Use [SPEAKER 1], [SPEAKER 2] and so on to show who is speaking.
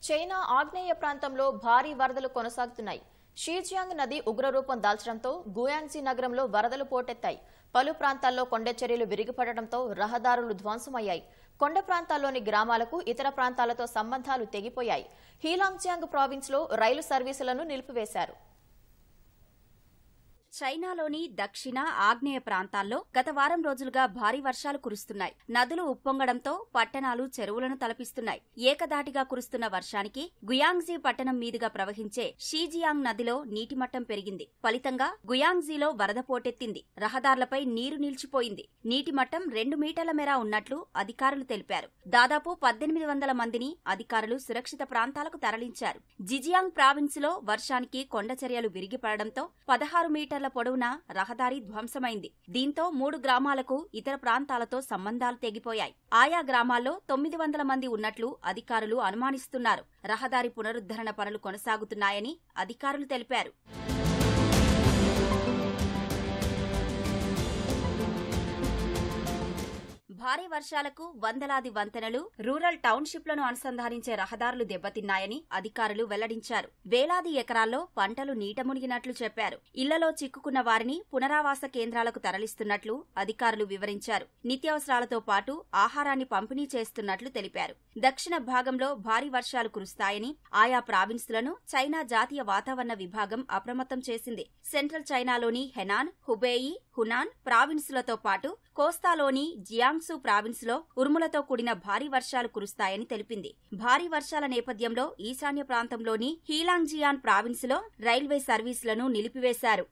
[SPEAKER 1] China ఆగ్నేయ ప్రాంతంలో భారీ వరదలు కొనసాగుతున్నాయి. షీజియాంగ్ నది ఉగ్రరూపం దాల్చడంతో గుయాంగ్జీ నగరంలో వరదలు పోటెత్తాయి. పలు ప్రాంతాల్లో కొండచర్యలు విరిగిపడడంతో రహదారులు ధ్వంసమయ్యాయి. కొండ ప్రాంతాల్లోని గ్రామాలకు ఇతర ప్రాంతాలతో సంబంధాలు తెగిపోయాయి. హీలాంగ్జియాంగ్ ప్రావిన్స్లో రైలు సర్వీసులను నిలిపివేశారు.
[SPEAKER 2] చైనాలోని దక్షిణ ఆగ్నేయ ప్రాంతాల్లో గత వారం రోజులుగా భారీ వర్షాలు కురుస్తున్నాయి. నదులు ఉప్పొంగడంతో పట్టణాలు చెరువులను తలపిస్తున్నాయి. ఏకదాటిగా కురుస్తున్న వర్షానికి గుయాంగ్జీ పట్టణం మీదుగా ప్రవహించే షీజియాంగ్ నదిలో నీటిమట్టం పెరిగింది. ఫలితంగా గుయాంగ్జీలో వరద పోటెత్తింది. రహదారులపై నీరు నిలిచిపోయింది. నీటిమట్టం 2 మీటర్ల మేర ఉన్నట్లు అధికారులు తెలిపారు. దాదాపు 1800 మందిని అధికారులు సురక్షిత ప్రాంతాలకు తరలించారు. జిజియాంగ్ ప్రావిన్స్లో వర్షానికి కొండచర్యలు విరిగిపడడంతో 16 మీటర్ల పొడవునా రహదారి ధ్వంసమైంది. దీంతో 3 గ్రామాలకు ఇతర ప్రాంతాలతో సంబంధాలు తెగిపోయాయి. ఆయా గ్రామాల్లో 900 మంది ఉన్నట్లు అధికారులు అనుమానిస్తున్నారు. రహదారి పునరుద్ధరణ పనులు కొనసాగుతున్నాయని అధికారులు తెలిపారు. భారీ వర్షాలకు వందలాది వంతెనలు, రూరల్ టౌన్షిప్లను అనుసంధానించే రహదారులు దెబ్బతిన్నాయని అధికారులు వెల్లడించారు. వేలాది ఎకరాల్లో పంటలు నీట మునిగినట్లు చెప్పారు. ఇళ్లలో చిక్కుకున్న వారిని పునరావాస కేంద్రాలకు తరలిస్తున్నట్లు అధికారులు వివరించారు. నిత్యావసరాలతో పాటు ఆహారాన్ని పంపిణీ చేస్తున్నట్లు తెలిపారు. దక్షిణ భాగంలో భారీ వర్షాలు కురుస్తాయని ఆయా ప్రావిన్సులను చైనా జాతీయ వాతావరణ విభాగం అప్రమత్తం చేసింది. సెంట్రల్ చైనాలోని హెనాన్, హుబేయి, హునాన్ ప్రావిన్సులతో పాటు కోస్తాలోని జియాంగ్సు ప్రావిన్స్లో ఉరుములతో కూడిన భారీ వర్షాలు కురుస్తాయని తెలిపింది. భారీ వర్షాల నేపథ్యంలో ఈశాన్య ప్రాంతంలోని హీలాంగ్జియాన్ ప్రావిన్స్లో రైల్వే సర్వీసులను నిలిపివేశారు.